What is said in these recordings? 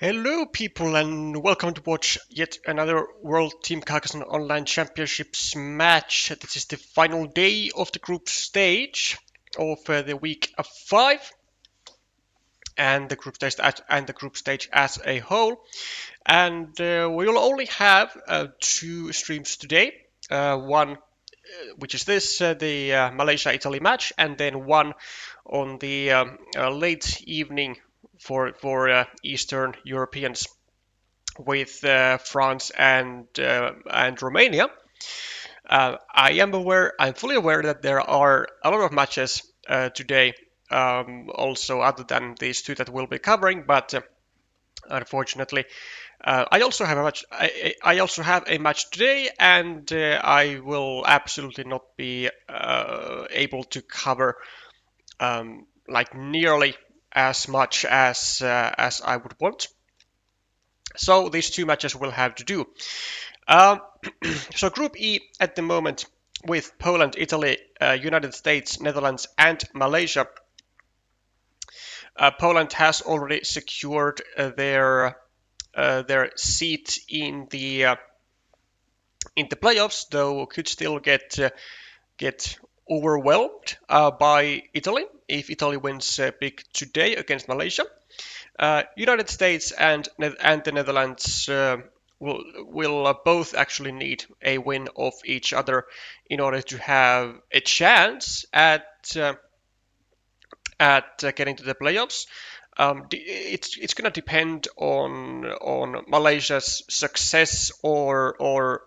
Hello people and welcome to watch yet another World Team Carcassonne Online Championships match. This is the final day of the group stage of the week of 5 and the group stage as a whole. And we will only have 2 streams today. One which is the Malaysia-Italy match, and then one on the late evening for Eastern Europeans with France and Romania. I'm fully aware that there are a lot of matches today, also other than these two that we'll be covering, but unfortunately, I also have a match. I also have a match today, and I will absolutely not be able to cover like nearly as much as I would want. So these two matches will have to do. So Group E at the moment with Poland, Italy, United States, Netherlands, and Malaysia. Poland has already secured their seat in the playoffs, though could still get overwhelmed by Italy if Italy wins big today against Malaysia. United States and the Netherlands will both actually need a win of each other in order to have a chance at getting to the playoffs. It's going to depend on Malaysia's success or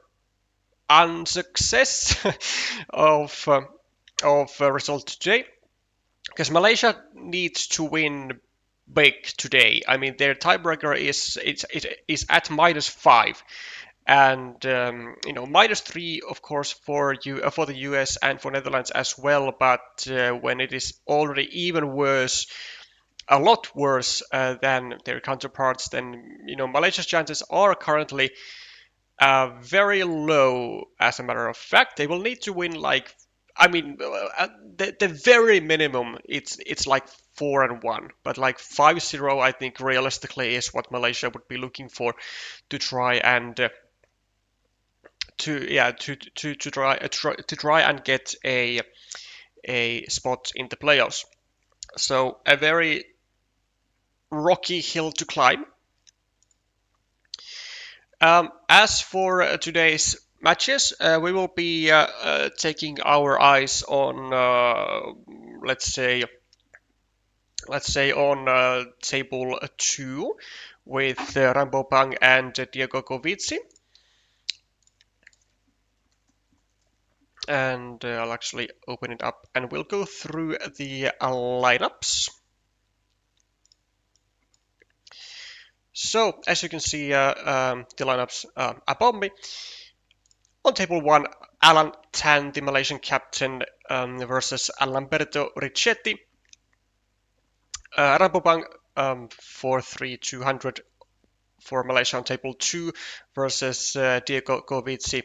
unsuccess of result today, because Malaysia needs to win big today. I mean, their tiebreaker is at -5, and -3, of course, for the US and for Netherlands as well. But when it is already even worse, a lot worse than their counterparts, then Malaysia's chances are currently very low. As a matter of fact, they will need to win the very minimum. It's like 4-1, but like 5-0, I think realistically is what Malaysia would be looking for to try and try and get a spot in the playoffs. So a very rocky hill to climb. As for today's matches, we will be taking our eyes on, let's say on table 2 with Rambopang and JXIV. And I'll actually open it up and we'll go through the lineups. So, as you can see, the lineups above me. On table 1, Alan Tan, the Malaysian captain, versus Lamberto Ricchetti. Rambopang 4-3-200 for Malaysia on table 2 versus JXIV.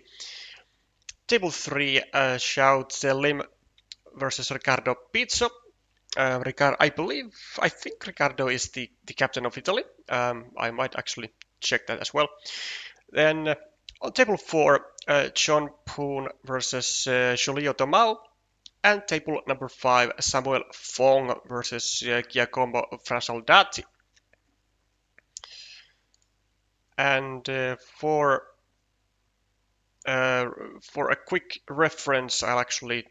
Table 3, Xiao Zelim versus Riccardo Pizzo. I think Riccardo is the captain of Italy. I might actually check that as well. Then on table 4, John Poon versus Julio Tomau. And table number 5, Samuel Fong versus Giacomo Frasoldati. And for a quick reference, I'll actually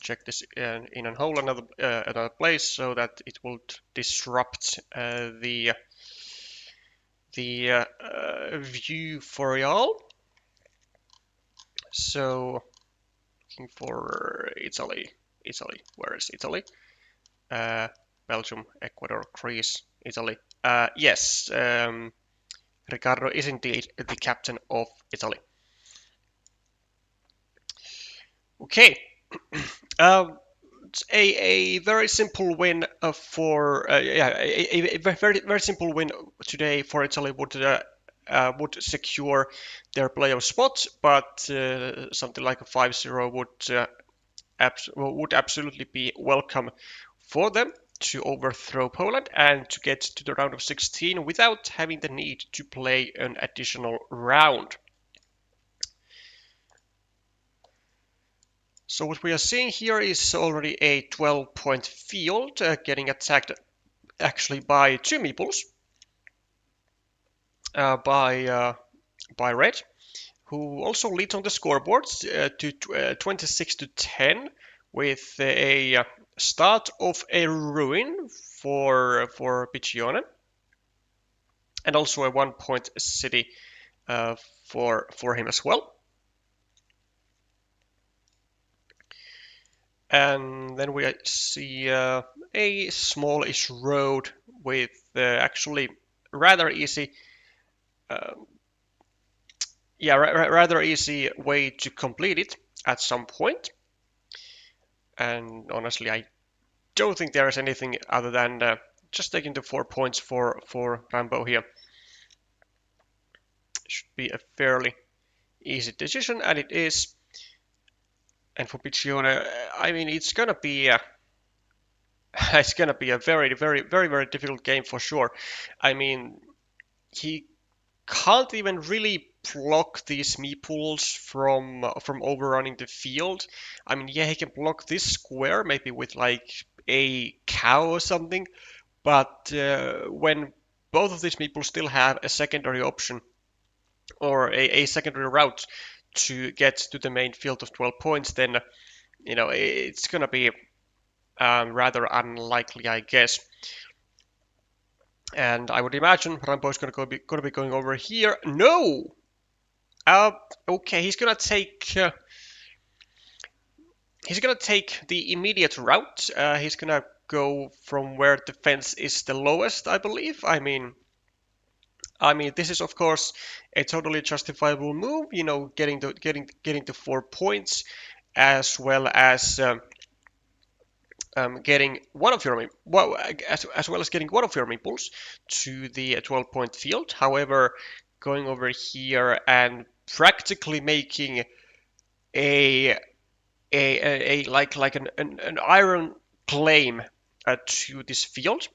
check this in a whole another place so that it won't disrupt the view for y'all. So looking for Italy. Where is Italy? Belgium, Ecuador, Greece, Italy. Yes, Riccardo is indeed the captain of Italy. Okay. A very simple win a very simple win today for Italy would secure their playoff spot, but something like a 5-0 would absolutely be welcome for them to overthrow Poland and to get to the round of 16 without having the need to play an additional round. So what we are seeing here is already a 12-point field getting attacked actually by two meeples, by red, who also leads on the scoreboard to 26 to 10 with a start of a ruin for Piccione, and also a 1-point city for him as well. And then we see a smallish road with actually rather easy, rather easy way to complete it at some point. And honestly, I don't think there is anything other than just taking the 4 points for Rambo here. Should be a fairly easy decision, and it is. And for Piccione, I mean, it's gonna be a very, very, very, very difficult game for sure. I mean, he can't even really block these meeples from overrunning the field. I mean, yeah, he can block this square maybe with like a cow or something, but when both of these meeples still have a secondary option or a secondary route to get to the main field of 12 points, then it's gonna be rather unlikely, I guess. And I would imagine Rambo is gonna be going over here. No. Okay, he's gonna take the immediate route. He's gonna go from where the fence is the lowest, I believe. I mean, this is of course a totally justifiable move. Getting the 4 points, as well as getting one of your as well as getting one of your meeples to the 12-point field. However, going over here and practically making a like an iron claim to this field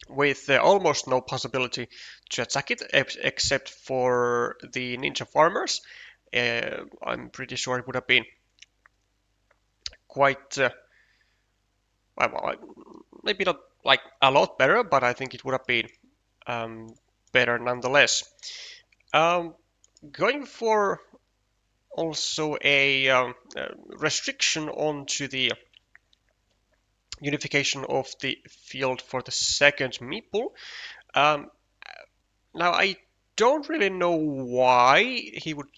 with almost no possibility to attack it except for the ninja farmers. I'm pretty sure it would have been quite well, maybe not like a lot better, but I think it would have been better nonetheless. Going for also a restriction onto the unification of the field for the second meeple. Now I don't really know why he would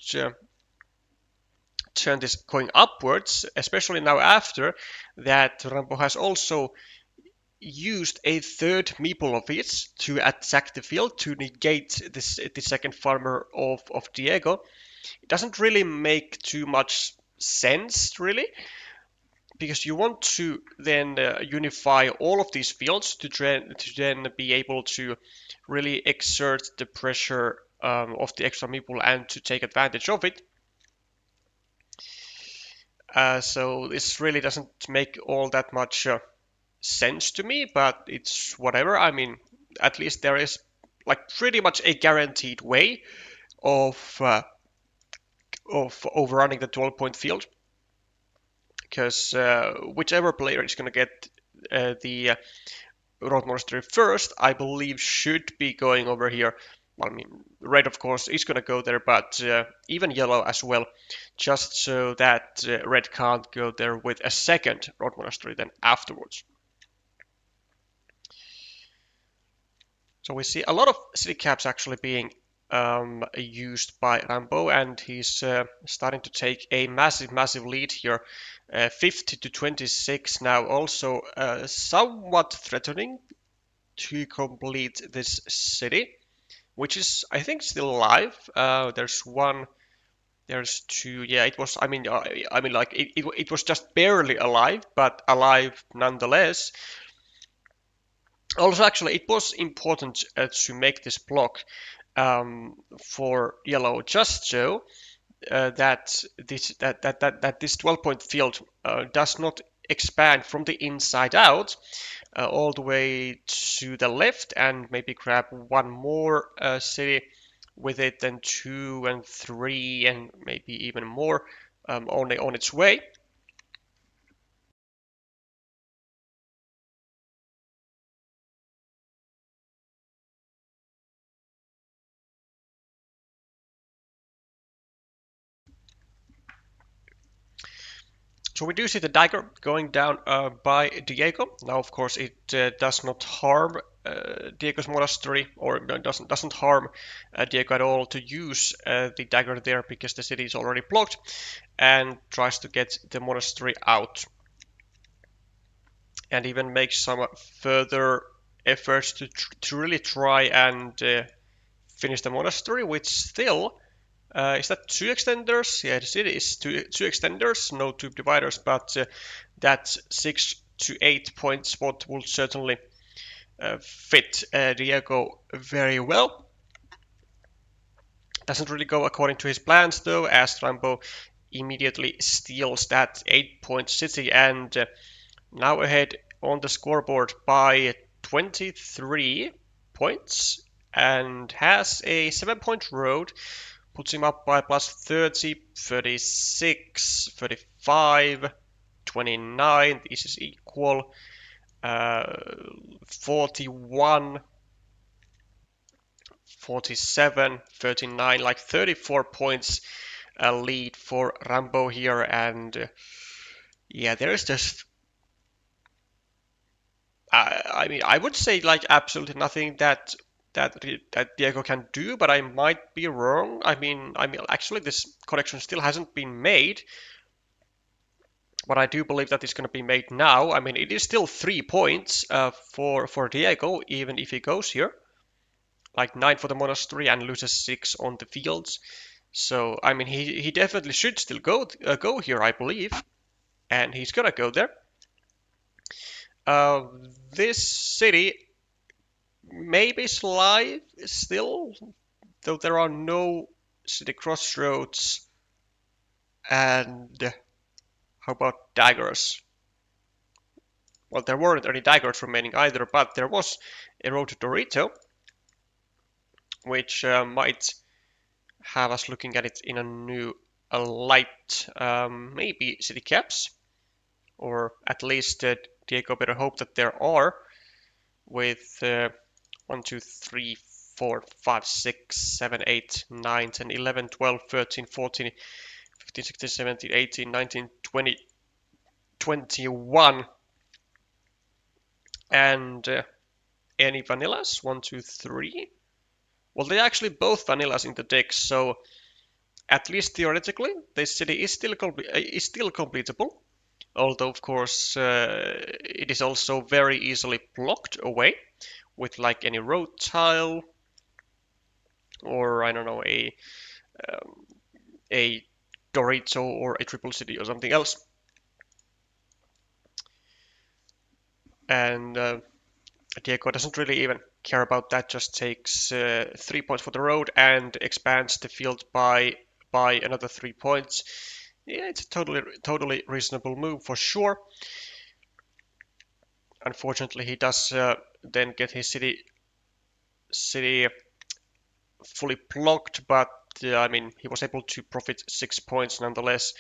turn this going upwards, especially now after that Rambo has also used a third meeple of his to attack the field to negate the second farmer of Diego. It doesn't really make too much sense, really, because you want to then unify all of these fields to then be able to really exert the pressure of the extra meeple and to take advantage of it. So this really doesn't make all that much sense to me, but it's whatever. I mean, at least there is like pretty much a guaranteed way of overrunning the 12-point field, because whichever player is going to get the road monastery first, I believe, should be going over here. Well, I mean, red of course is going to go there, but even yellow as well, just so that red can't go there with a second road monastery then afterwards. So we see a lot of city caps actually being used by Rambo, and he's starting to take a massive lead here, 50 to 26 now. Also somewhat threatening to complete this city, which is, I think, still alive. There's one, there's two. Yeah, it was. I mean, like it was just barely alive, but alive nonetheless. Also, actually, it was important to make this block for yellow, just so that this 12-point field does not expand from the inside out all the way to the left and maybe grab one more city with it, then 2 and 3 and maybe even more on its way. So we do see the dagger going down by Diego. Now, of course, it does not harm Diego's monastery, or doesn't harm Diego at all to use the dagger there because the city is already blocked, and tries to get the monastery out, and even makes some further efforts to really try and finish the monastery, which still is that 2 extenders? Yeah, the city is two extenders, no 2 dividers, but that 6 to 8 point spot will certainly fit Diego very well. Doesn't really go according to his plans though, as Rambo immediately steals that 8-point city and now ahead on the scoreboard by 23 points and has a 7-point road. Puts him up by plus 30, 36, 35, 29. This is equal. 41, 47, 39, like 34 points lead for Rambo here. And yeah, there is just... I mean, I would say like absolutely nothing that Diego can do, but I might be wrong. I mean, actually, this correction still hasn't been made, but I do believe that it's going to be made now. I mean, it is still 3 points for Diego, even if he goes here, like 9 for the monastery and loses 6 on the fields. So I mean, he definitely should still go here, I believe, and he's gonna go there. This city maybe live still, though there are no city crossroads. And how about daggers? Well, there weren't any daggers remaining either, but there was a road to Dorito, which might have us looking at it in a new light. Maybe city caps, or at least Diego better hope that there are, with 1, 2, 3, 4, 5, 6, 7, 8, 9, 10, 11, 12, 13, 14, 15, 16, 17, 18, 19, 20, 21. And any vanillas? 1, 2, 3. Well, they're actually both vanillas in the deck, so at least theoretically, this city is still completable. Although, of course, it is also very easily blocked away with like any road tile or I don't know a Dorito or a triple city or something else. And Diego doesn't really even care about that, just takes 3 points for the road and expands the field by another 3 points. Yeah, it's a totally reasonable move for sure. Unfortunately, he does then get his city fully blocked, but I mean, he was able to profit 6 points nonetheless.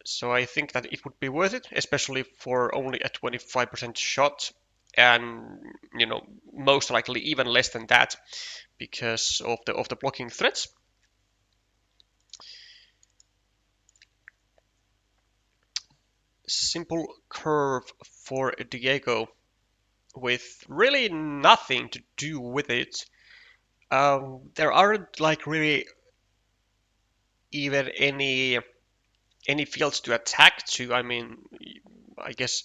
So I think that it would be worth it, especially for only a 25% shot, and you know, most likely even less than that because of the blocking threats. Simple curve for Diego with really nothing to do with it. There aren't like really even any fields to attack to. I mean, I guess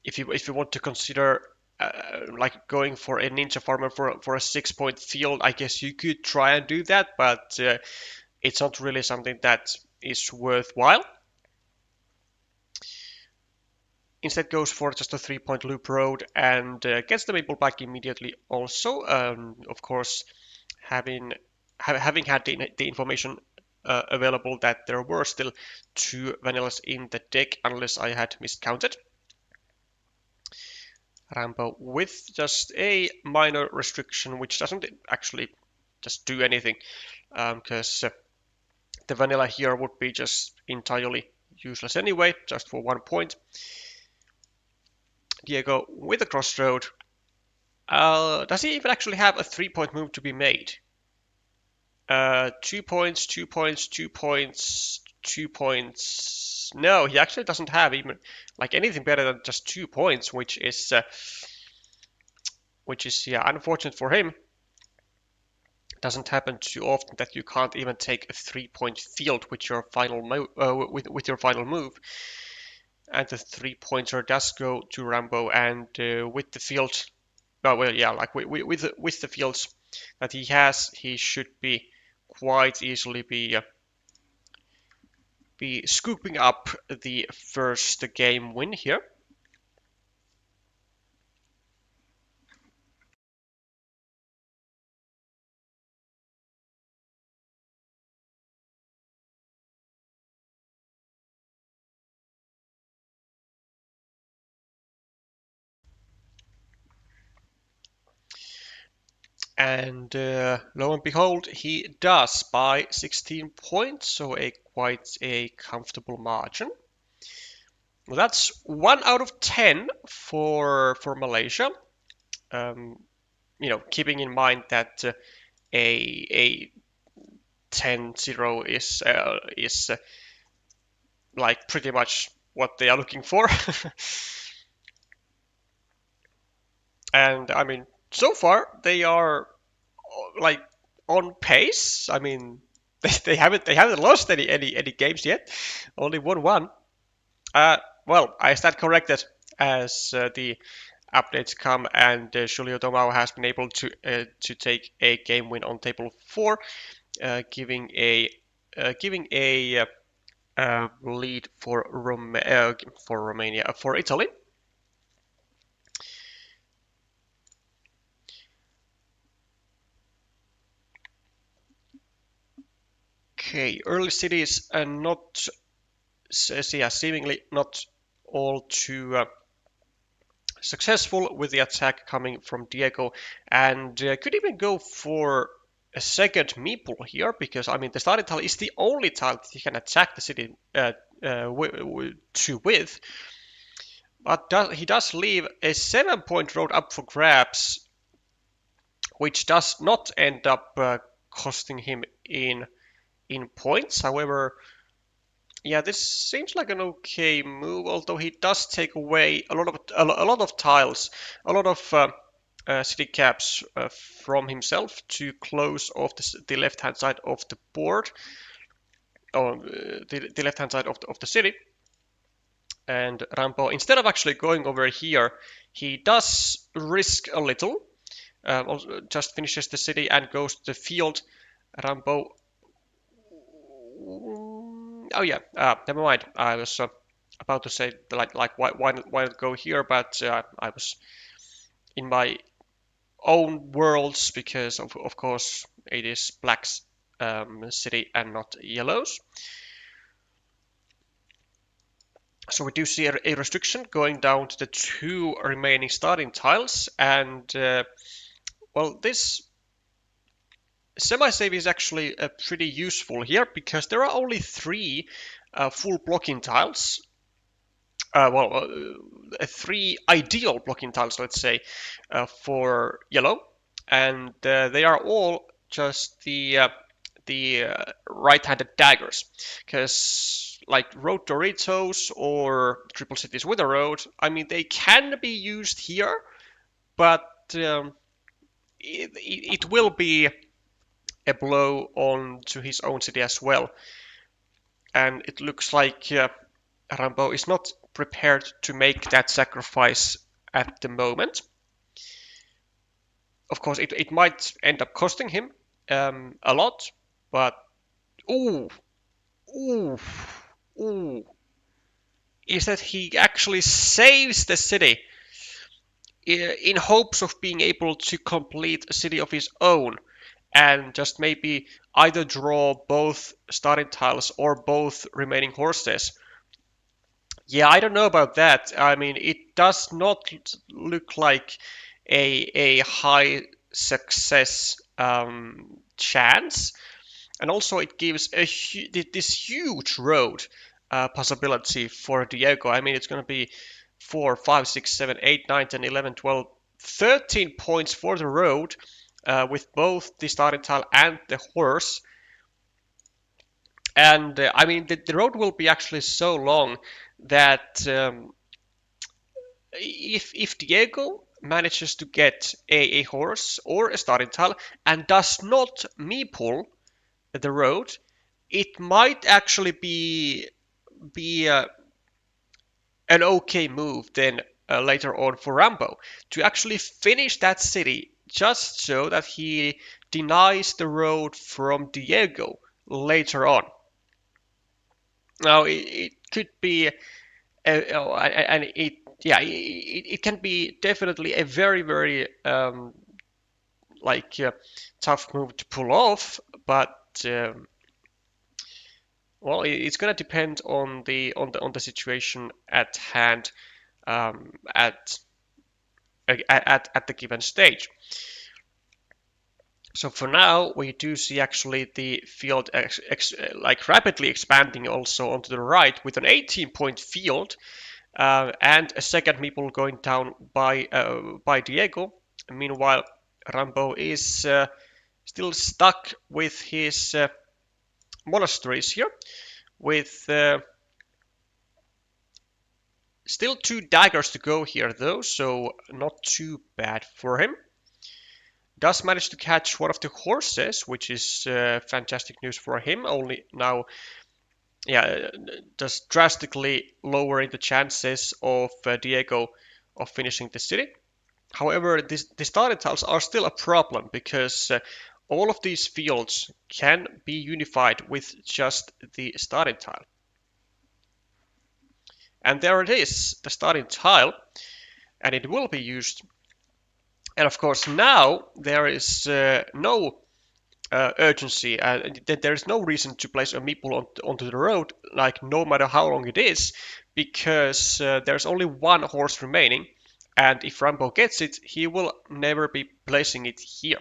if you want to consider like going for a ninja farmer for a 6-point field, I guess you could try and do that, but it's not really something that is worthwhile. Instead goes for just a 3-point loop road and gets the maple back immediately also. Of course, having had the information available that there were still 2 vanillas in the deck, unless I had miscounted. Rambo with just a minor restriction, which doesn't actually just do anything, because the vanilla here would be just entirely useless anyway, just for 1 point. Diego with a crossroad. Does he even actually have a 3-point move to be made? 2 points, 2 points, 2 points, 2 points. No, he actually doesn't have even like anything better than just 2 points, which is yeah, unfortunate for him. Doesn't happen too often that you can't even take a 3-point field with your final with your final move. And the 3-pointer does go to Rambo, and with the field, oh well, yeah, like with the fields that he has, he should be quite easily be scooping up the first game win here. And lo and behold, he does by 16 points, so quite a comfortable margin. Well, that's 1 out of 10 for Malaysia. Keeping in mind that a 10-0 is like pretty much what they are looking for. And I mean, so far they are like on pace. I mean, they haven't lost any games yet. Only won one. Well, I stand corrected as the updates come, and Julio Tomau has been able to take a game win on table 4, giving a lead for Romania for Italy. Okay, early cities and not seemingly not all too successful with the attack coming from Diego, and could even go for a second meeple here, because I mean the starting tile is the only tile that he can attack the city with, but he does leave a 7-point road up for grabs, which does not end up costing him in points. However, yeah, this seems like an okay move, although he does take away a lot of tiles, a lot of city caps from himself to close off the left-hand side of the board, or the left-hand side of the city. And Rambo, instead of actually going over here, he does risk a little. Just finishes the city and goes to the field. Rambo. Oh yeah, never mind. I was about to say like why not go here, but I was in my own worlds, because of course it is black's city and not yellow's. So we do see a restriction going down to the 2 remaining starting tiles, and well, this semi-save is actually pretty useful here, because there are only 3 full blocking tiles. 3 ideal blocking tiles, let's say, for yellow, and they are all just the right-handed daggers, because like Road Doritos or Triple Cities with a Road, I mean, they can be used here, but it will be a blow on to his own city as well. And it looks like Rambo is not prepared to make that sacrifice at the moment. Of course, it might end up costing him a lot, but ooh, is that he actually saves the city in hopes of being able to complete a city of his own, and just maybe either draw both starting tiles or both remaining horses. Yeah, I don't know about that. I mean, it does not look like a high success chance, and also it gives this huge road possibility for Diego. I mean, it's going to be 4, 5, 6, 7, 8, 9, 10, 11, 12, 13 points for the road with both the starting tile and the horse. And I mean, the road will be actually so long that if Diego manages to get a horse or a starting tile and does not meeple the road, it might actually be an okay move then later on for Rambo to actually finish that city just so that he denies the road from Diego later on. Now it could be, and it yeah it can be definitely a very like tough move to pull off, but well, it's gonna depend on the situation at hand at at the given stage. So for now, we do see actually the field like rapidly expanding also onto the right with an 18-point field and a second meeple going down by Diego. Meanwhile, Rambo is still stuck with his monasteries here, with still 2 daggers to go here though, so not too bad for him. Does manage to catch one of the horses, which is fantastic news for him. Only now, yeah, just drastically lowering the chances of Diego of finishing the city. However, the starting tiles are still a problem because all of these fields can be unified with just the starting tile. And there it is, the starting tile, and it will be used. And of course, now there is no urgency. There is no reason to place a meeple onto the road, like no matter how long it is, because there's only one horse remaining, and if Rambo gets it, he will never be placing it here.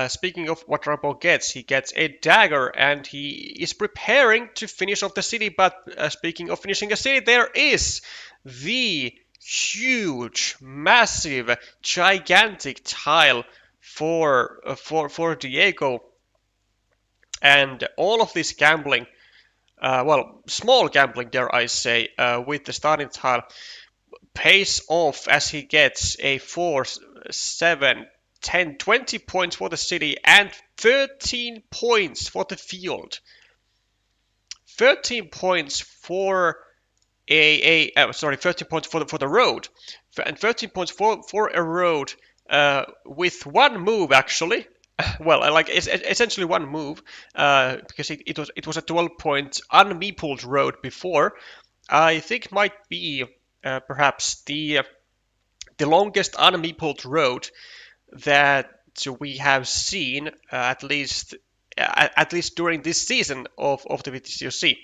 Speaking of what Rambo gets, he gets a dagger, and he is preparing to finish off the city. But speaking of finishing a city, there is the huge, massive, gigantic tile for Diego, and all of this gambling, well, small gambling, dare I say, with the starting tile pays off as he gets a 4, 7, 10, 20 points for the city and 13 points for the field. 13 points for sorry, 13 points for the road, and 13 points for a road with one move actually. Well, like essentially one move, because it was a 12-point unmeepled road before. I think might be perhaps the longest unmeepled road that we have seen at least during this season of the WTCOC.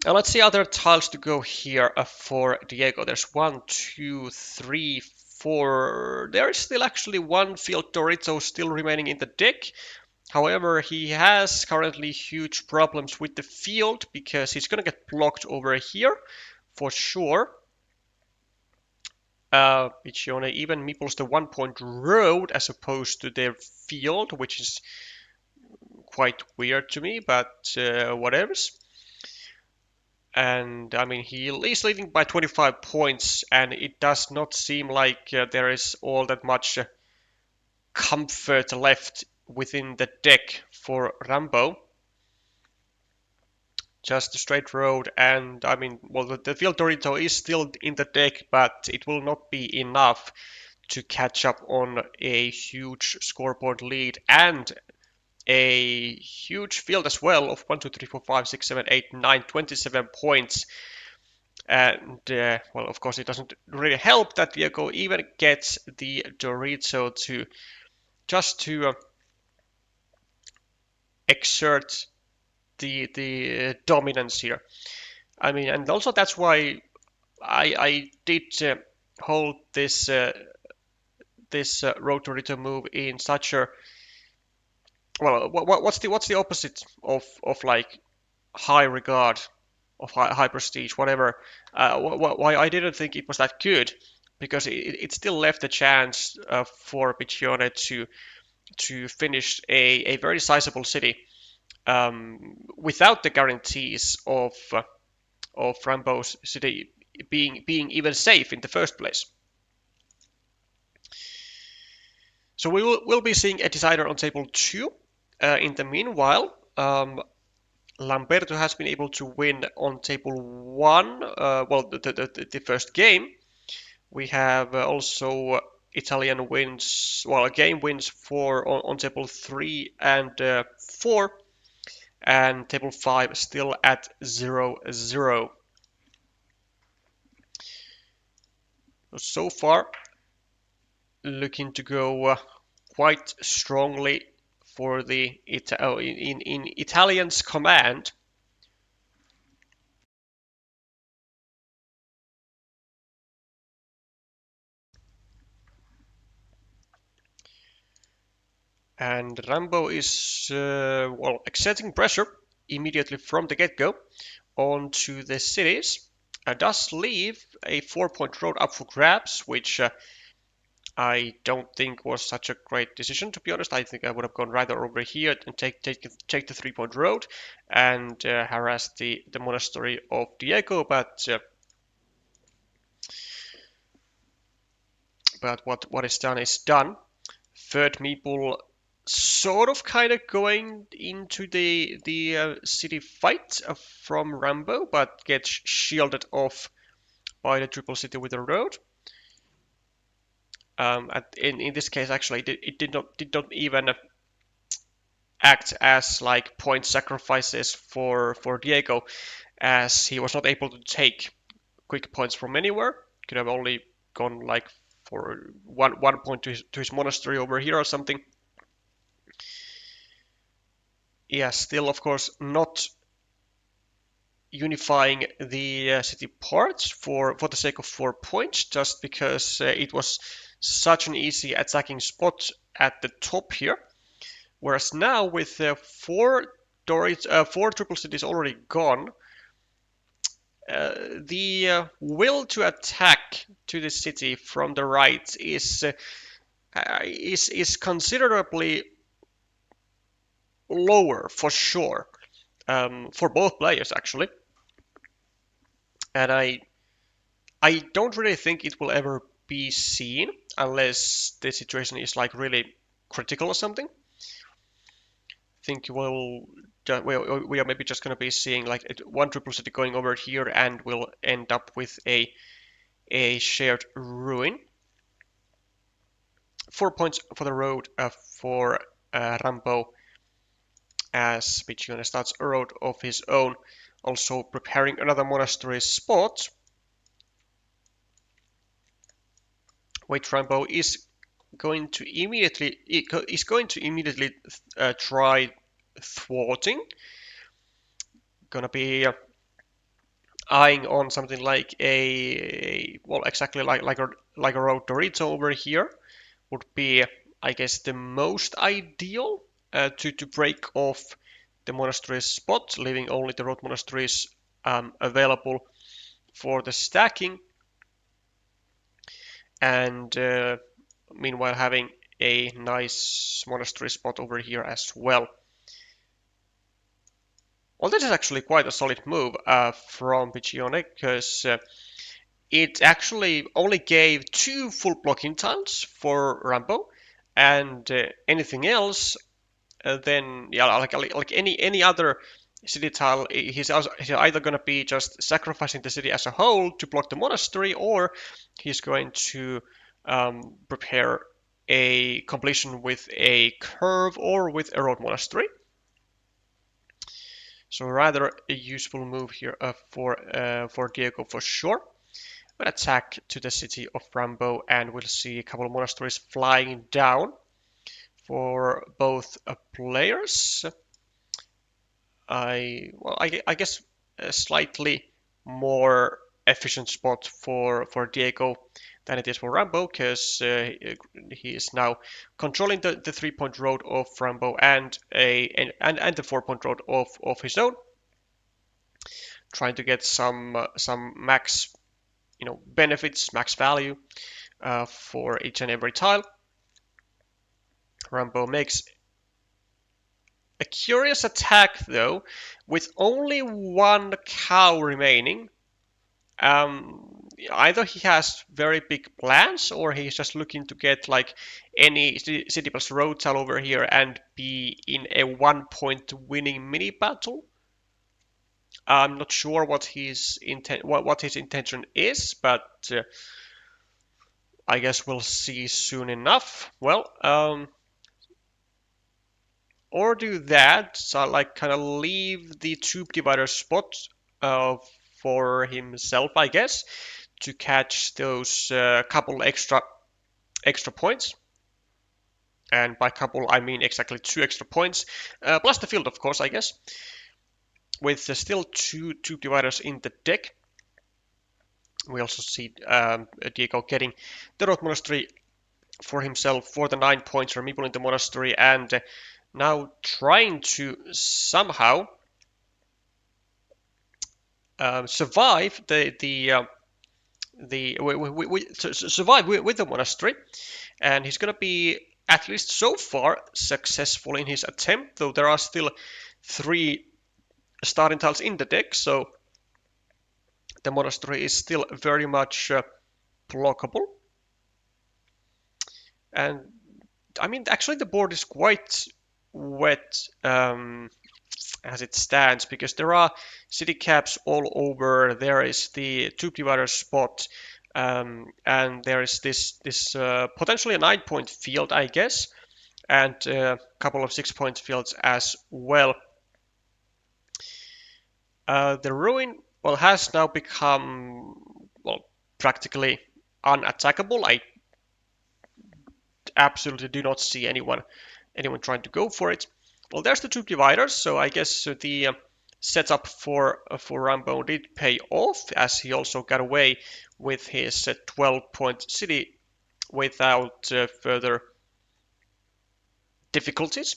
Now let's see other tiles to go here for Diego. There's 1, 2, 3, 4. There is still actually one field Dorito still remaining in the deck. However, he has currently huge problems with the field because he's going to get blocked over here for sure. Piccione even meeples the 1-point road as opposed to their field, which is quite weird to me, but whatevers. And I mean, he is leading by 25 points, and it does not seem like there is all that much comfort left within the deck for Rambo. Just a straight road, and I mean, well, the field Dorito is still in the deck, but it will not be enough to catch up on a huge scoreboard lead and a huge field as well of 1, 2, 3, 4, 5, 6, 7, 8, 9, 27 points. And well, of course, it doesn't really help that Diego even gets the Dorito to just to exert the dominance here. I mean, and also that's why I did hold this road to return move in such a well. What's the opposite of like high regard, of high prestige, whatever? Why I didn't think it was that good, because it still left a chance for Piccione to finish a very sizable city without the guarantees of Rambo's city being even safe in the first place. So we'll be seeing a decider on table 2. In the meanwhile, Lamberto has been able to win on table 1, well, the first game. We have also Italian wins, well, game wins for on table 3 and 4, and table 5 still at 0-0. So far, looking to go quite strongly for the in Italian's command. And Rambo is well, exerting pressure immediately from the get-go onto the cities. Does leave a 4-point road up for grabs, which I don't think was such a great decision, to be honest. I think I would have gone rather over here and take the 3-point road and harass the monastery of Diego, but what is done is done. Third meeple sort of kind of going into the city fight from Rambo, but gets shielded off by the triple city with the road. In this case, actually, it did not even act as like point sacrifices for Diego, as he was not able to take quick points from anywhere. Could have only gone like for one point to his monastery over here or something. Yeah, still of course not unifying the city parts for the sake of 4 points, just because it was such an easy attacking spot at the top here. Whereas now with 4 triple cities already gone, the will to attack to the city from the right is considerably lower for sure, for both players actually. And I don't really think it will ever be seen unless the situation is like really critical or something. I think we are maybe just going to be seeing like one triple city going over here, and we'll end up with a shared ruin. 4 points for the road for Rambo, as Piccione starts a road of his own, also preparing another monastery spot. Wait, Rambo is going to immediately try thwarting. Gonna be eyeing on something like well, exactly like a road Dorito over here would be, I guess, the most ideal to break off the monastery spot, leaving only the road monasteries available for the stacking, and meanwhile having a nice monastery spot over here as well. Well, this is actually quite a solid move from Piccione, because it actually only gave 2 full blocking tiles for Rambo, and anything else, then yeah, like any other city tile, he's either going to be just sacrificing the city as a whole to block the monastery, or he's going to prepare a completion with a curve or with a road monastery. So rather a useful move here for Diego for sure. We'll attack to the city of Rambo, and we'll see a couple of monasteries flying down for both players. I guess a slightly more efficient spot for Diego than it is for Rambo, because he is now controlling the 3-point road of Rambo and and the 4-point road of his own, trying to get some max benefits, max value for each and every tile. Rambo makes a curious attack though, with only one cow remaining. Either he has very big plans, or he's just looking to get like any City Plus road tile over here and be in a 1-point winning mini battle. I'm not sure what his intention is, but I guess we'll see soon enough. Well, or do that, so like kind of leave the tube divider spot for himself, I guess, to catch those couple extra points. And by couple, I mean exactly 2 extra points, plus the field, of course, I guess, with still 2 tube dividers in the deck. We also see Diego getting the Road Monastery for himself for the 9 points, removing the Monastery, and now trying to somehow survive survive with the Monastery, and he's going to be at least so far successful in his attempt, though there are still 3 starting tiles in the deck, so the Monastery is still very much blockable. And I mean, actually the board is quite wet as it stands, because there are city caps all over. There is the tube divider spot, and there is this potentially a 9-point field, I guess, and a couple of 6-point fields as well. The ruin has now become practically unattackable. I absolutely do not see anyone trying to go for it. Well, there's the tube dividers, so I guess the setup for Rambo did pay off, as he also got away with his 12-point city without further difficulties.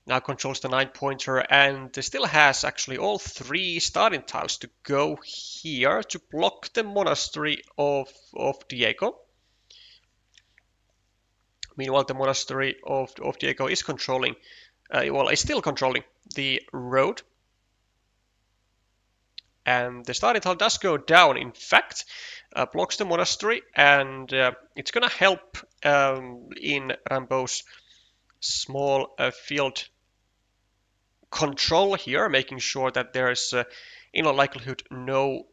Now controls the 9-pointer and still has actually all 3 starting tiles to go here to block the Monastery of Diego. Meanwhile, the Monastery of Diego is controlling, is still controlling the road. And the starting tile does go down, in fact, blocks the Monastery, and it's going to help in Rambo's small field control here, making sure that there's in all likelihood no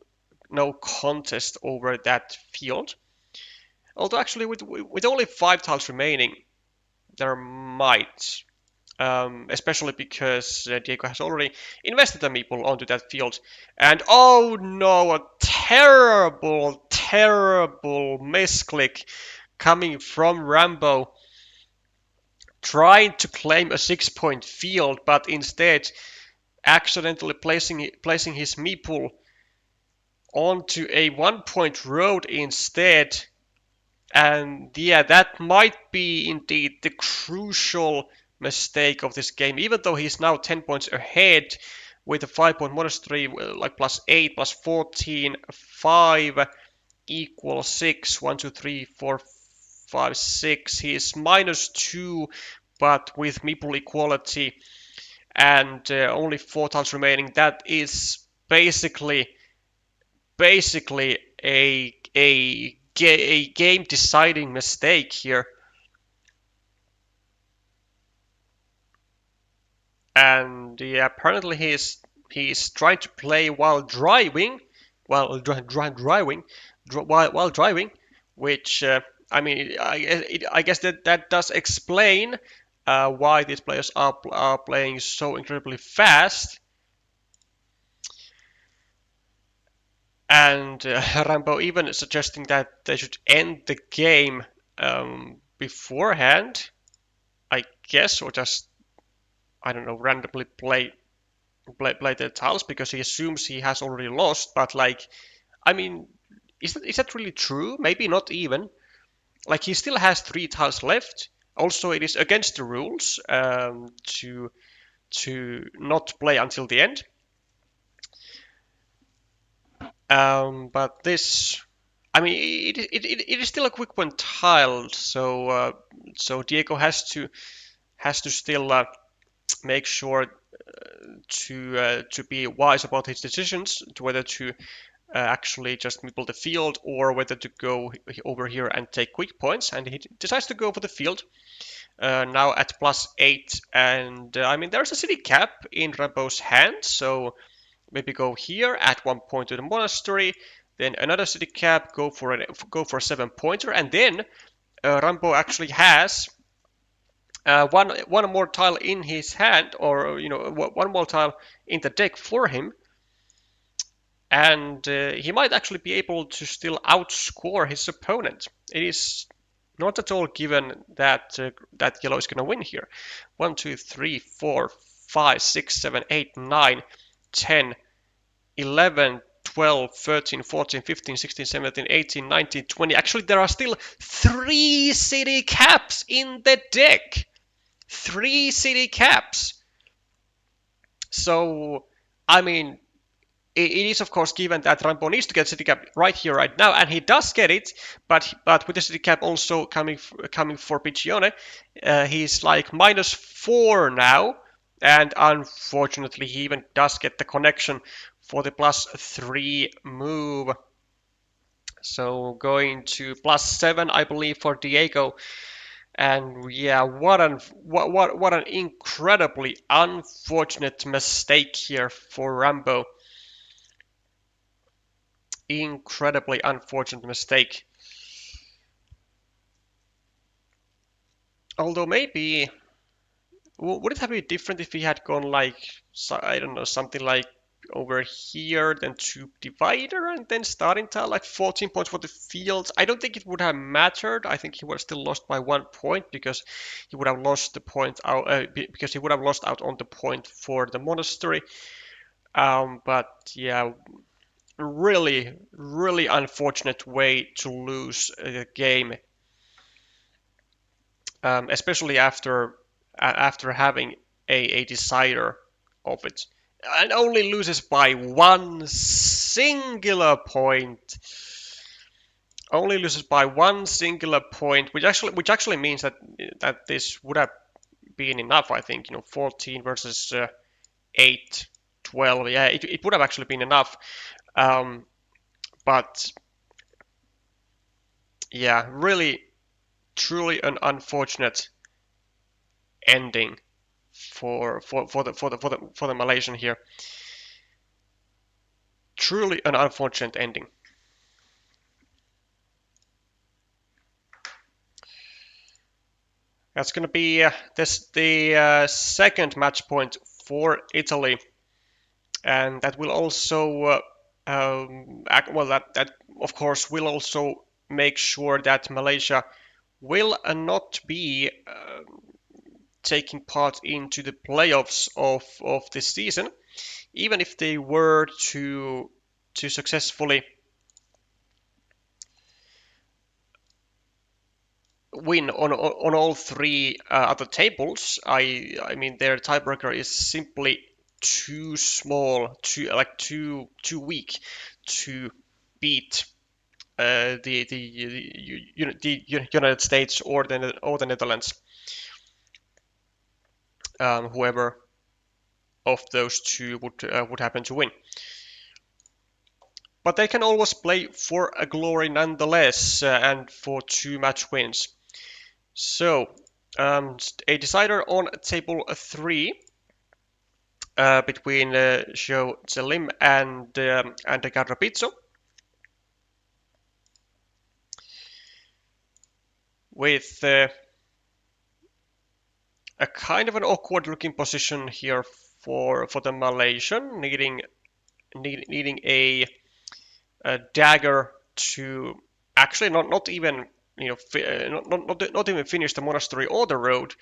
contest over that field. Although actually with only 5 tiles remaining, there might, especially because Diego has already invested a meeple onto that field. And oh no, a terrible misclick coming from Rambo, trying to claim a 6-point field, but instead accidentally placing his meeple onto a 1-point road instead. And yeah, that might be indeed the crucial mistake of this game, even though he's now 10 points ahead with a 5-point Monastery, like plus 8, plus 14, 5 equals 6, 1, 2, 3, 4, 5, 6. He is minus 2, but with meeple equality and only 4 tiles remaining, that is basically a game deciding mistake here. And yeah, apparently he's trying to play while driving, while driving, which I mean, I guess that does explain why these players are playing so incredibly fast. And Rambo even suggesting that they should end the game beforehand, I guess, or just I don't know, randomly play the tiles because he assumes he has already lost. But like, I mean, is that really true? Maybe not even. Like, he still has 3 tiles left. Also, it is against the rules to not play until the end. But this, I mean, it is still a quick one tile, so Diego has to still make sure to be wise about his decisions, to whether to actually just meeple the field or whether to go over here and take quick points. And he decides to go for the field. Now at +8, and I mean, there's a city cap in Rambo's hand, so maybe go here, add 1 point to the monastery, then another city cap, go for a 7-pointer, and then Rambo actually has one more tile in his hand, or one more tile in the deck for him, and he might actually be able to still outscore his opponent. It is not at all given that that yellow is going to win here. 1, 2, 3, 4, 5, 6, 7, 8, 9, 10, 11, 12, 13, 14, 15, 16, 17, 18, 19, 20. Actually, there are still 3 city caps in the deck. 3 city caps. So, I mean, it is of course given that Rambo needs to get city cap right here, right now, and he does get it. But with the city cap also coming for Piccione, he's like -4 now, and unfortunately he even does get the connection for the +3 move. So going to +7, I believe, for Diego. And yeah, what an incredibly unfortunate mistake here for Rambo. Incredibly unfortunate mistake. Although maybe, would it have been different if he had gone like, I don't know, something like over here, then 2 divider, and then starting tile, like 14 points for the fields? I don't think it would have mattered. I think he would have still lost by 1 point because he would have lost the point out, because he would have lost out on the point for the monastery. But yeah, really, really unfortunate way to lose the game, especially after having a decider of it, and only loses by 1 singular point. Only loses by 1 singular point, which actually means that this would have been enough. I think 14 versus 8, 12. Yeah, it would have actually been enough. But yeah, really, truly an unfortunate ending for the Malaysian here. Truly an unfortunate ending. That's going to be the second match point for Italy, and that will also that of course will also make sure that Malaysia will not be taking part into the playoffs of this season, even if they were to successfully win on all 3 other tables. I mean, their tiebreaker is simply too small, too weak to beat the United States or the Netherlands. Whoever of those 2 would happen to win. But they can always play for a glory nonetheless, and for 2 match wins. So, a decider on table 3 between Joe Zelim and Ricardo Pizzo, with a kind of an awkward looking position here for the Malaysian, needing a dagger to actually not even not even finish the monastery or the road,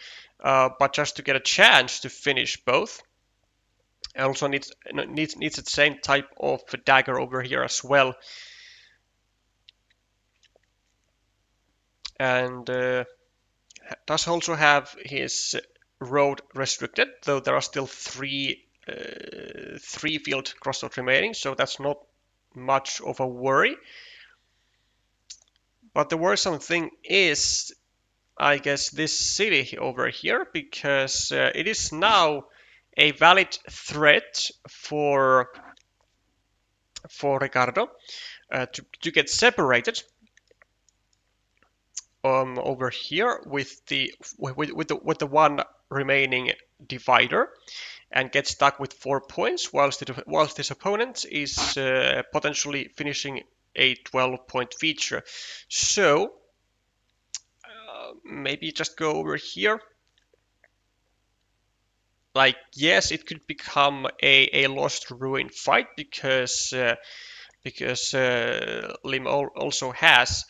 but just to get a chance to finish both. And also needs the same type of dagger over here as well. And does also have his road restricted, though there are still three field crossroads remaining, so that's not much of a worry. But the worrisome thing is, I guess, this city over here, because it is now a valid threat for Ricardo to get separated over here with the one remaining divider, and get stuck with 4 points, whilst his opponent is potentially finishing a 12-point feature. So maybe just go over here. Like, yes, it could become a lost ruin fight because Lim also has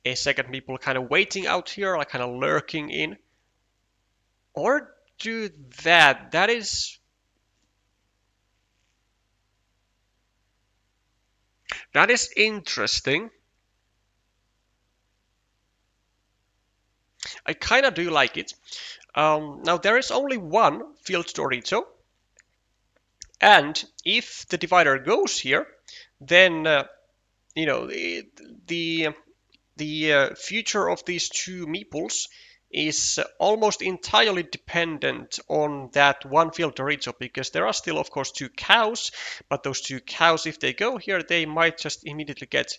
a second meeple kind of waiting out here, like kind of lurking in. Or do that. That is interesting. I kind of do like it. Now there is only one field Dorito, and if the divider goes here, then the future of these two meeples is almost entirely dependent on that one field Dorito, because there are still, of course, 2 cows, but those 2 cows, if they go here, they might just immediately get,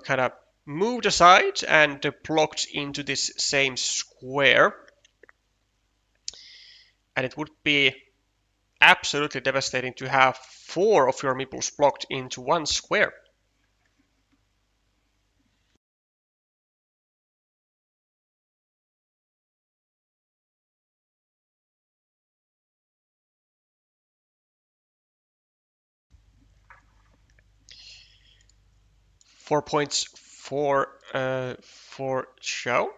kind of moved aside and blocked into this same square. And it would be absolutely devastating to have 4 of your meeples blocked into one square. Four points for show.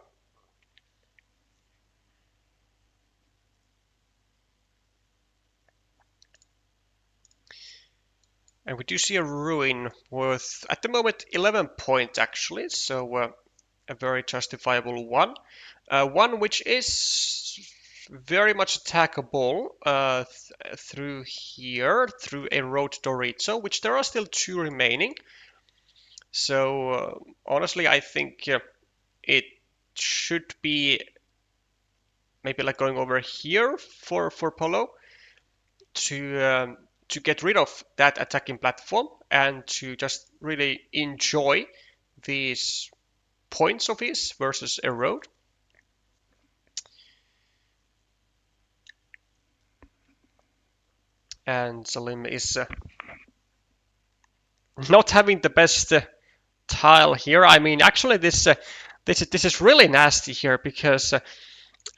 And we do see a ruin worth, at the moment, 11 points actually, so a very justifiable one. One which is very much attackable through here, through a road Dorito, which there are still 2 remaining. So honestly, I think it should be maybe like going over here for Polo to get rid of that attacking platform and to just really enjoy these points of his versus a road. And Salim is not having the best tile here. I mean, actually, this is really nasty here, because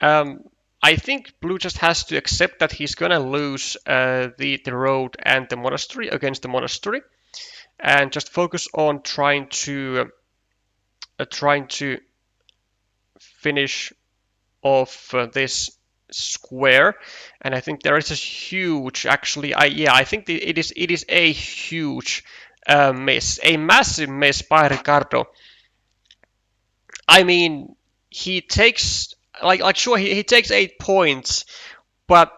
I think Blue just has to accept that he's gonna lose the road and the monastery against the monastery, and just focus on trying to finish off this square. And I think there is a huge, actually, I think it is a huge miss, a massive miss by Ricardo. I mean, he takes sure he takes 8 points, but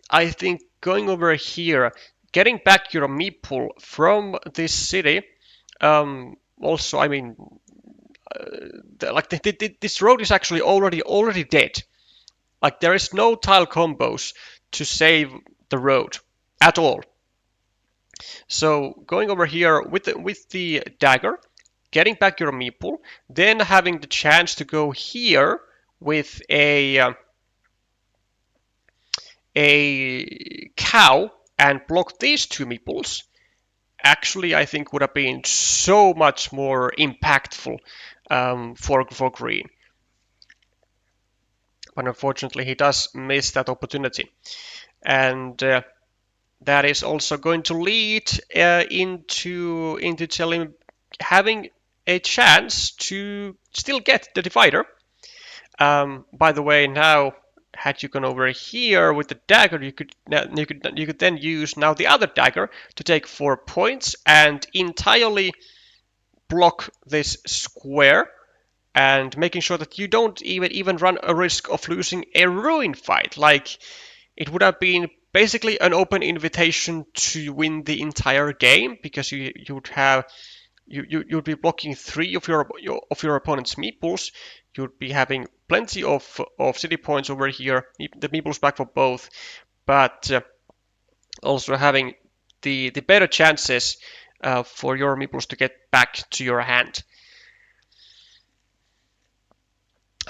I think going over here, getting back your meeple from this city, also, I mean, this road is actually already dead. Like, there is no tile combos to save the road at all. So going over here with the dagger, getting back your meeple, then having the chance to go here with a cow and block these 2 meeples, actually I think would have been so much more impactful for green. But unfortunately he does miss that opportunity, and that is also going to lead into Selim having a chance to still get the divider. By the way, now had you gone over here with the dagger, you could then use now the other dagger to take 4 points and entirely block this square, and making sure that you don't even run a risk of losing a ruin fight. Like, it would have been basically an open invitation to win the entire game, because you'd be blocking 3 of your opponent's meeples. You'd be having plenty of city points over here, the meeples back for both, but also having the better chances for your meeples to get back to your hand.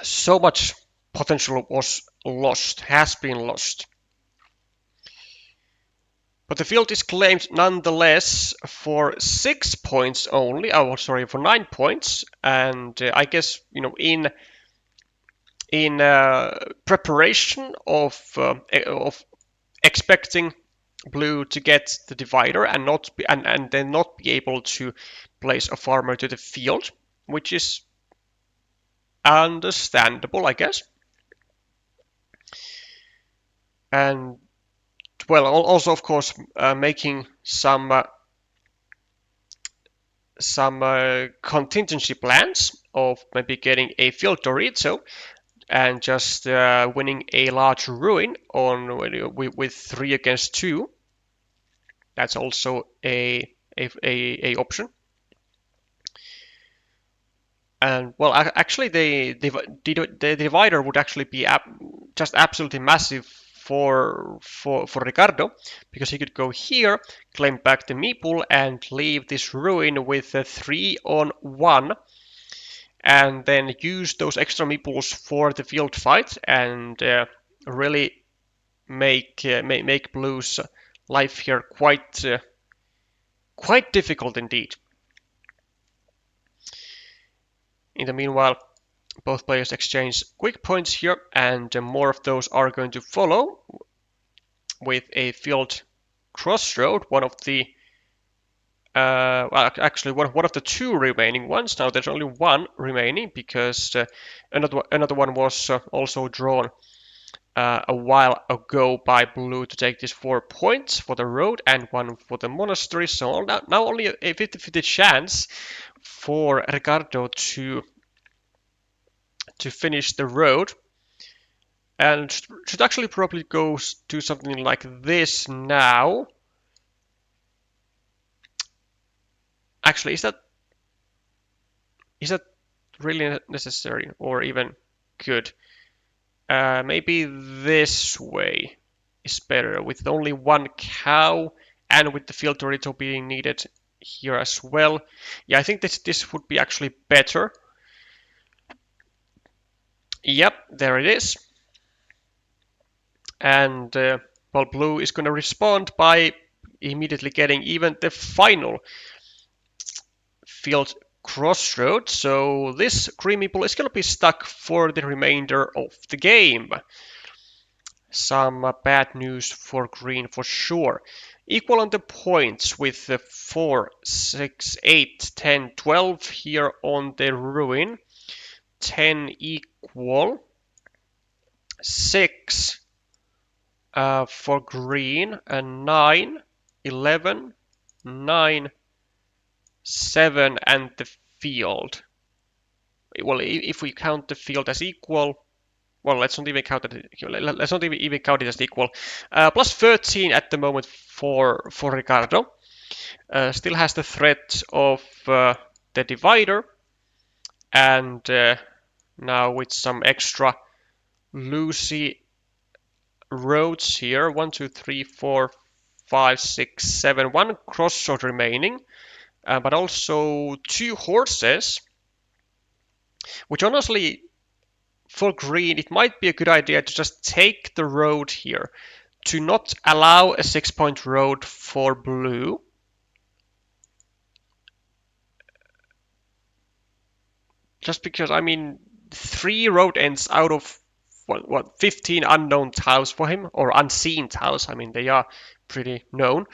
So much potential was lost, has been lost. But the field is claimed nonetheless for 6 points only. Oh, sorry, for 9 points. And I guess, you know, in preparation of expecting blue to get the divider and then not be able to place a farmer to the field, which is understandable, I guess. And well, also of course making some contingency plans of maybe getting a field Dorito and just winning a large ruin on with 3 against 2. That's also a option. And well, actually, the divider would actually be just absolutely massive for Ricardo, because he could go here, claim back the meeple, and leave this ruin with a 3-on-1, and then use those extra meeples for the field fight, and really make Blue's life here quite difficult indeed. In the meanwhile, both players exchange quick points here, and more of those are going to follow with a field crossroad, one of the well, actually one of the 2 remaining ones. Now there's only 1 remaining, because another one was also drawn a while ago by blue to take these 4 points for the road and 1 for the monastery. So now only a 50-50 chance for Ricardo to finish the road, and should actually probably go do something like this now. Actually, is that really necessary or even good? Maybe this way is better, with only 1 cow and with the field Dorito being needed here as well. Yeah, I think this would be actually better. Yep, there it is. And well, blue is going to respond by immediately getting even the final field crossroad. So this green meeple is going to be stuck for the remainder of the game. Some bad news for green for sure. Equal on the points with 4, 6, 8, 10, 12 here on the ruin. 10 equal. 6 for green, and 9, 11, 9, 7, and the field. Well, if we count the field as equal, well, let's not even count it. Let's not even count it as equal. Plus 13 at the moment for Ricardo. Still has the threat of the divider, and now with some extra loosey roads here. 1, 2, 3, 4, 5, 6, 7. 1 crossroad remaining, but also 2 horses, which honestly, for green, it might be a good idea to just take the road here, to not allow a 6-point road for blue. Just because, I mean, 3 road ends out of what 15 unknown tiles for him, or unseen tiles. I mean, they are pretty known.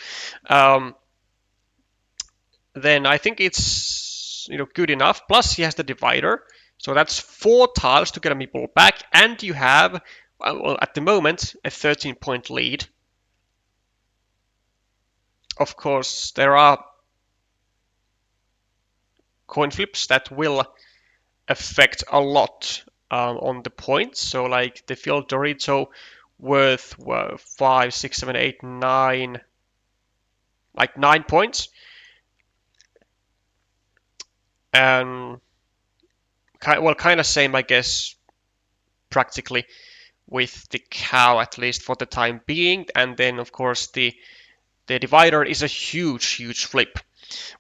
Then I think it's good enough. Plus he has the divider, so that's 4 tiles to get a meatball back, and you have, well, at the moment, a 13-point lead. Of course, there are coin flips that will affect a lot on the points. So like the field Dorito worth 5, 6, 7, 8, 9, like 9 points. And kind of same, I guess, practically with the cow, at least for the time being. And then of course the divider is a huge flip.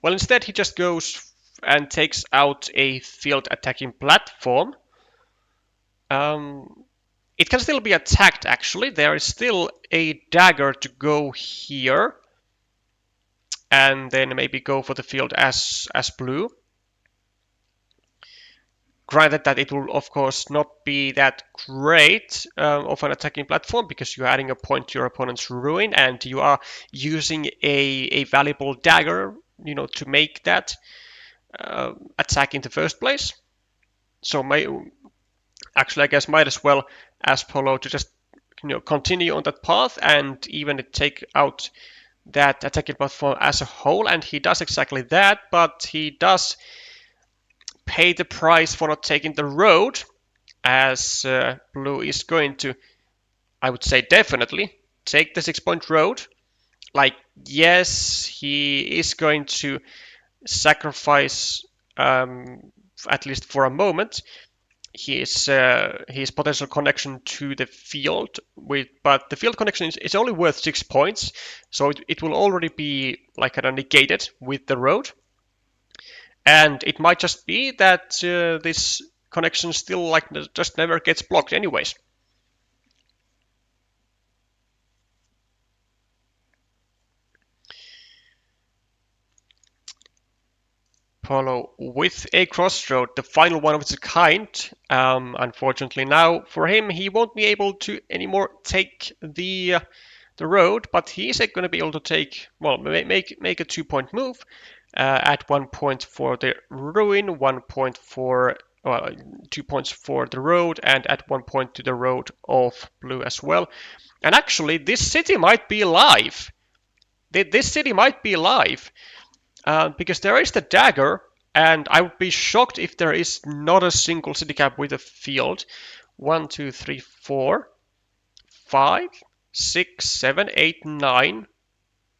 Well, instead he just goes and takes out a field attacking platform. It can still be attacked, actually. There is still a dagger to go here. And then maybe go for the field as blue. Granted that it will, of course, not be that great of an attacking platform, because you're adding a point to your opponent's ruin, and you are using a valuable dagger, to make that attack in the first place. So actually, I guess might as well ask Polo to just continue on that path and even take out that attacking platform as a whole, and he does exactly that, but he does pay the price for not taking the road, as blue is going to, I would say, definitely take the 6-point road. Like, yes, he is going to sacrifice, at least for a moment, his potential connection to the field, but the field connection is only worth 6 points, so it will already be like kind of negated with the road. And it might just be that this connection still just never gets blocked anyways. Polo with a crossroad, the final one of its kind. Unfortunately now for him, he won't be able to anymore take the road, but he's going to be able to take, well, make a 2-point move. At 1 point for the ruin, 1 point for 2 points for the road, and at 1 point to the road of blue as well. And actually, this city might be alive. This city might be alive because there is the dagger, and I would be shocked if there is not a single city cap with a field. 1, 2, 3, 4, 5, 6, 7, 8, 9,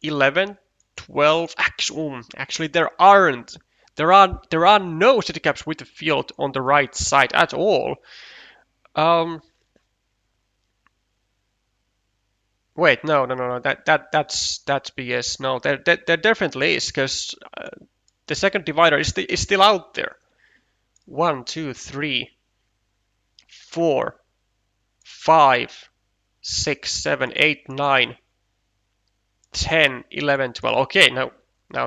11. 12. Actually, there aren't. There are no city caps with the field on the right side at all. Wait, no. That's BS. No, there definitely is, because the second divider is still out there. 1, 2, 3, 4, 5, 6, 7, 8, 9. 10, 11, 12. Okay, now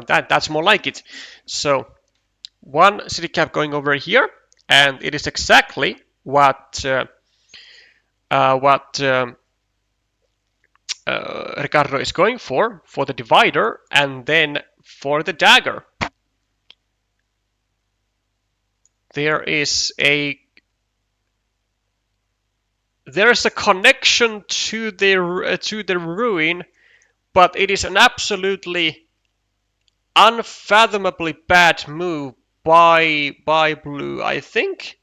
that's more like it. So 1 city cap going over here, and it is exactly what Ricardo is going for the divider, and then for the dagger. There's a connection to the ruin, but it is an absolutely unfathomably bad move by blue, I think,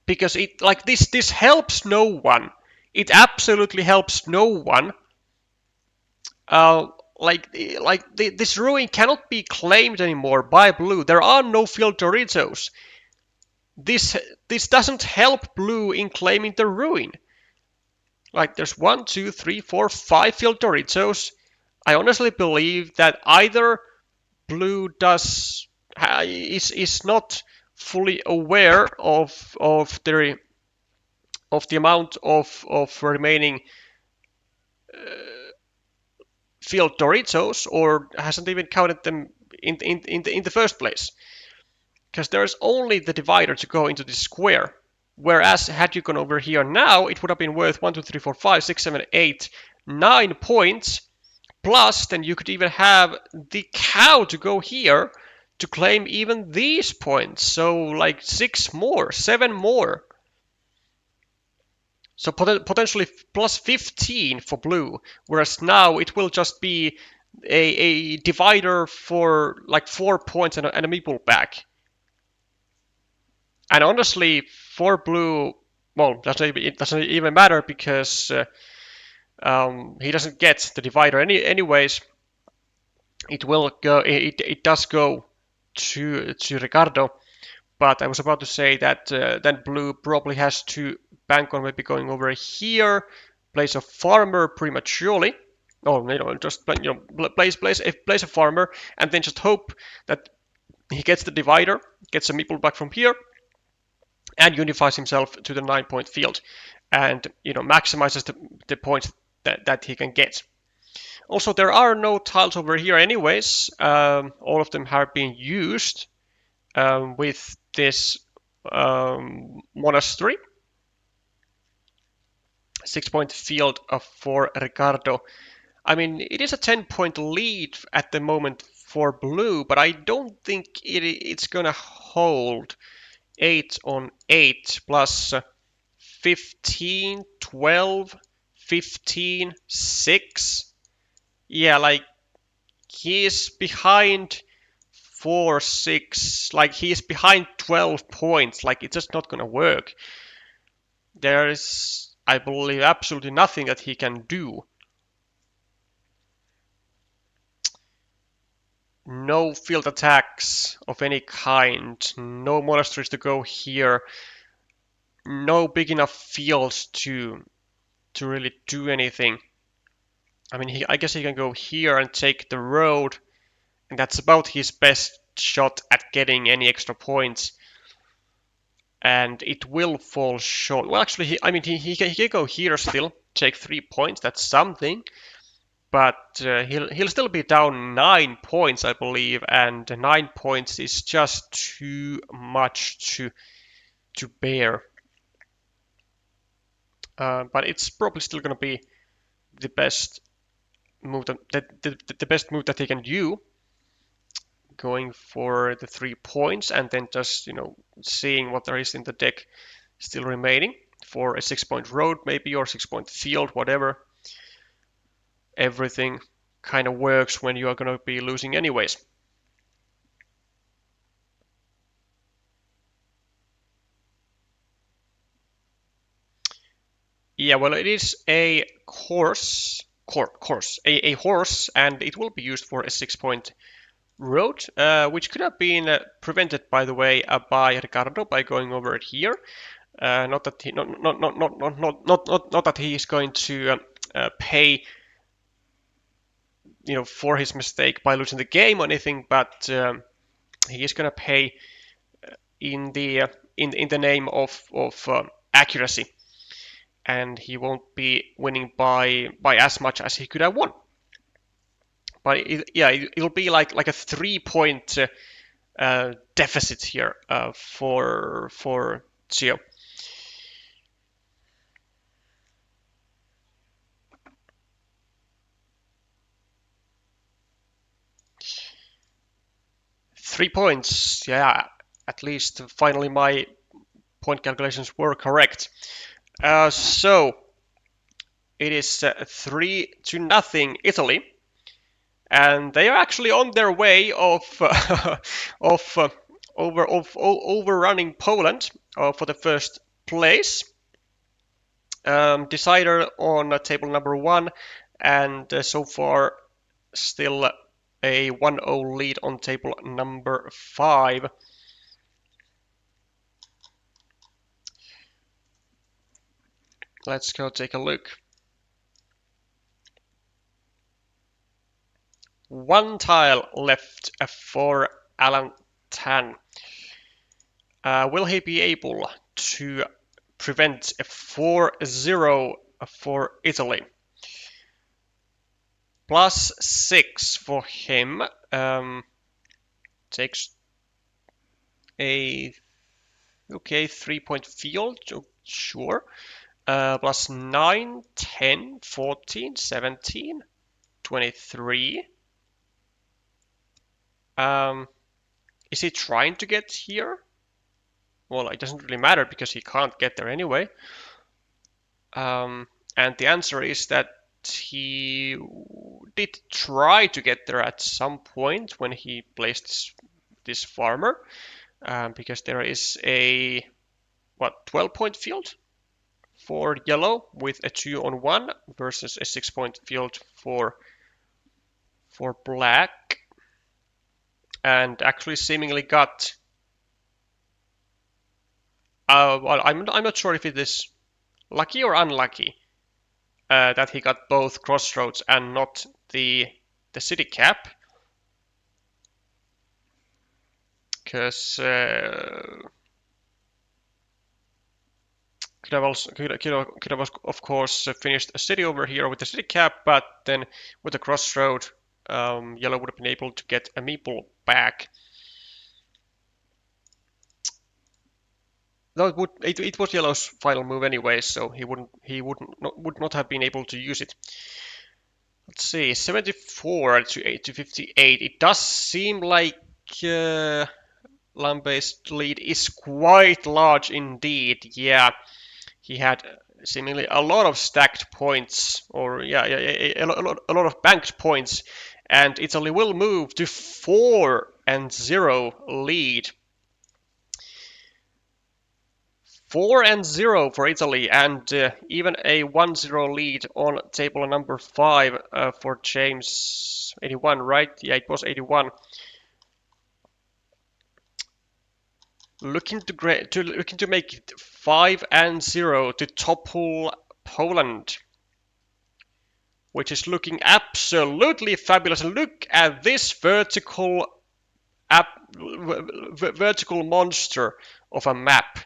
because this helps no one. It absolutely helps no one. This ruin cannot be claimed anymore by blue. There are no field Doritos. This doesn't help blue in claiming the ruin. Like, there's 1, 2, 3, 4, 5 field Doritos. I honestly believe that either blue is not fully aware of the amount of remaining field Doritos, or hasn't even counted them in the first place. Because there's only the divider to go into the square. Whereas, had you gone over here now, it would have been worth 1, 2, 3, 4, 5, 6, 7, 8, 9 points. Plus, then you could even have the cow to go here to claim even these points. So like 6 more, 7 more. So potentially plus 15 for blue, whereas now it will just be a divider for like 4 points and a meeple back. And honestly, for blue, well, it doesn't even matter because he doesn't get the divider anyways. It will go. It does go to Ricardo. But I was about to say that then blue probably has to bank on maybe going over here, place a farmer prematurely. Or just place a farmer, and then just hope that he gets the divider, gets a meeple back from here, and unifies himself to the 9-point field, and maximizes the points that he can get. Also, there are no tiles over here anyways. All of them have been used with this monastery. 6-point field for Ricardo. I mean, it is a 10-point lead at the moment for blue, but I don't think it's gonna hold. 8 on 8 plus 15, 12, 15, 6. Yeah, like he is behind 4, 6. Like he is behind 12 points. Like it's just not gonna work. There is, I believe, absolutely nothing that he can do. No field attacks of any kind. No monasteries to go here. No big enough fields to really do anything. I mean, I guess he can go here and take the road, and that's about his best shot at getting any extra points. And it will fall short. Well, actually, he can go here still, take 3 points. That's something. But he'll still be down 9 points, I believe, and 9 points is just too much to bear. But it's probably still going to be the best move the best move that he can do, going for the 3 points and then just seeing what there is in the deck still remaining for a 6-point road maybe, or 6-point field, whatever. Everything kind of works when you are going to be losing anyways. Yeah, well, it is a horse, and it will be used for a 6-point road, which could have been prevented, by the way, by Ricardo by going over it here. Not that he is going to pay for his mistake by losing the game or anything, but he is going to pay in the name of accuracy, and he won't be winning by as much as he could have won. But it'll be like a 3-point deficit here for Gio. Three points, yeah. At least finally my point calculations were correct. So it is 3-0 Italy, and they are actually on their way of overrunning Poland for the first place. Decider on table number 1, and so far still a 1-0 lead on table number 5. Let's go take a look. 1 tile left for Alan Tan. Will he be able to prevent a 4-0 for Italy? +6 for him. Takes a 3-point field, sure. +9, 10, 14, 17. 23. Is he trying to get here? Well, it doesn't really matter because he can't get there anyway. And the answer is that he did try to get there at some point when he placed this farmer, because there is a 12-point field for yellow with a 2-on-1 versus a 6-point field for black, and actually seemingly got well, I'm not sure if it is lucky or unlucky that he got both crossroads and not the city cap, because could have of course finished a city over here with the city cap, but then with the crossroad, yellow would have been able to get a meeple back. Though it was yellow's final move anyway, so he would not have been able to use it. Let's see, 74 to 58. It does seem like Lambe's lead is quite large indeed. Yeah, he had seemingly a lot of stacked points, or a lot of banked points, and Italy will move to 4-0 lead. 4-0 for Italy, and even a 1-0 lead on table number 5 for James 81, right? Yeah, it was 81. Looking to make it 5-0 to topple Poland, which is looking absolutely fabulous. And look at this vertical monster of a map.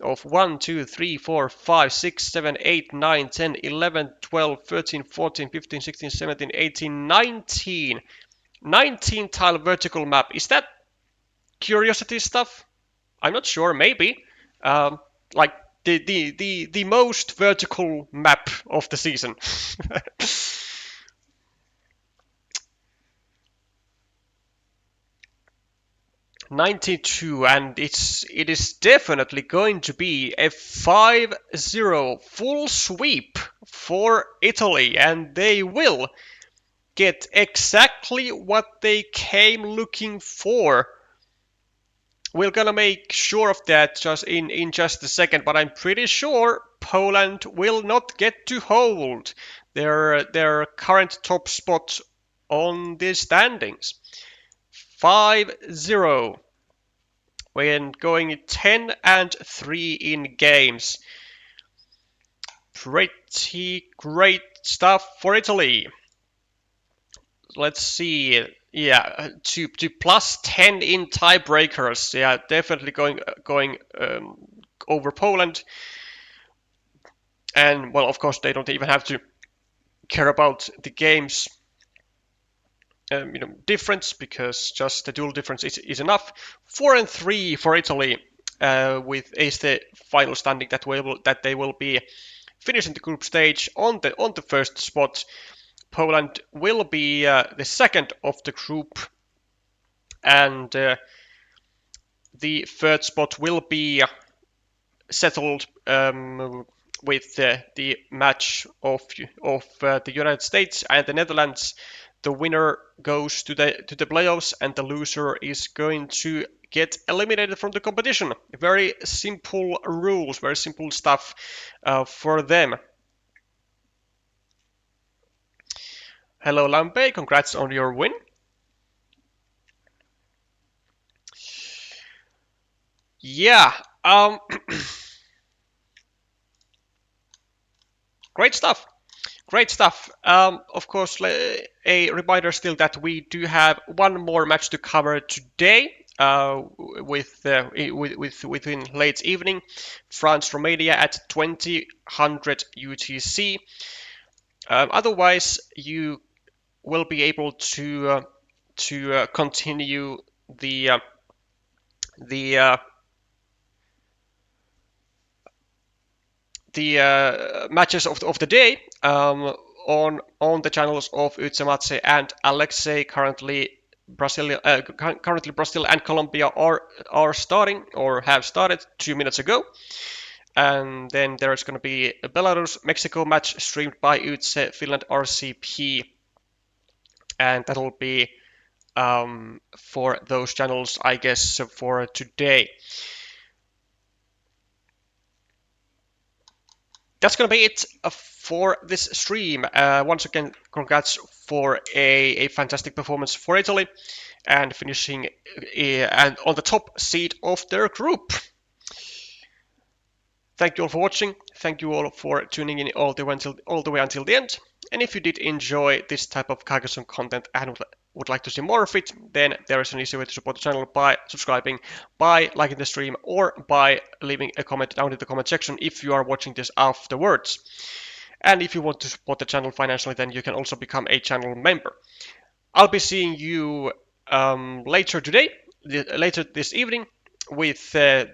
Of 1, 2, 3, 4, 5, 6, 7, 8, 9, 10, 11, 12, 13, 14, 15, 16, 17, 18, 19. 19 tile vertical map. Is that curiosity stuff? I'm not sure, maybe. Like the most vertical map of the season. 92, and it is definitely going to be a 5-0 full sweep for Italy, and they will get exactly what they came looking for. We're gonna make sure of that just in just a second, but I'm pretty sure Poland will not get to hold their current top spot on the standings. 5-0 when going 10-3 in games. Pretty great stuff for Italy. Let's see. Yeah, to plus 10 in tiebreakers. Yeah, definitely going over Poland. And well, of course, they don't even have to care about the games difference, because just the dual difference is enough. 4-3 for Italy, with is the final standing that they will be finishing the group stage on the first spot. Poland will be the second of the group, and the third spot will be settled with the match of the United States and the Netherlands. The winner goes to the playoffs, and the loser is going to get eliminated from the competition. Very simple rules, very simple stuff for them. Hello, Lampe. Congrats on your win. Yeah. Great stuff. Great stuff. Of course, a reminder still that we do have one more match to cover today, within late evening. France-Romania at 2000 UTC. Otherwise, you will be able to continue the matches of the day on the channels of Utsematse and Alexei. Currently Brazil and Colombia are starting or have started 2 minutes ago. And then there's going to be a Belarus-Mexico match streamed by Utse Finland RCP. And that'll be for those channels, I guess, for today. That's going to be it for this stream. Once again, congrats for a fantastic performance for Italy and finishing and on the top seed of their group. Thank you all for watching. Thank you all for tuning in all the way until the end. And if you did enjoy this type of Carcassonne content and would like to see more of it, then there is an easy way to support the channel by subscribing, by liking the stream, or by leaving a comment down in the comment section if you are watching this afterwards. And if you want to support the channel financially, then you can also become a channel member. I'll be seeing you later this evening with the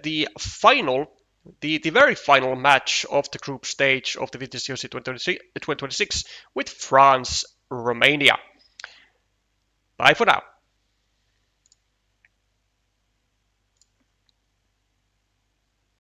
very final match of the group stage of the WTCOC 2026 with France, Romania. Bye for now.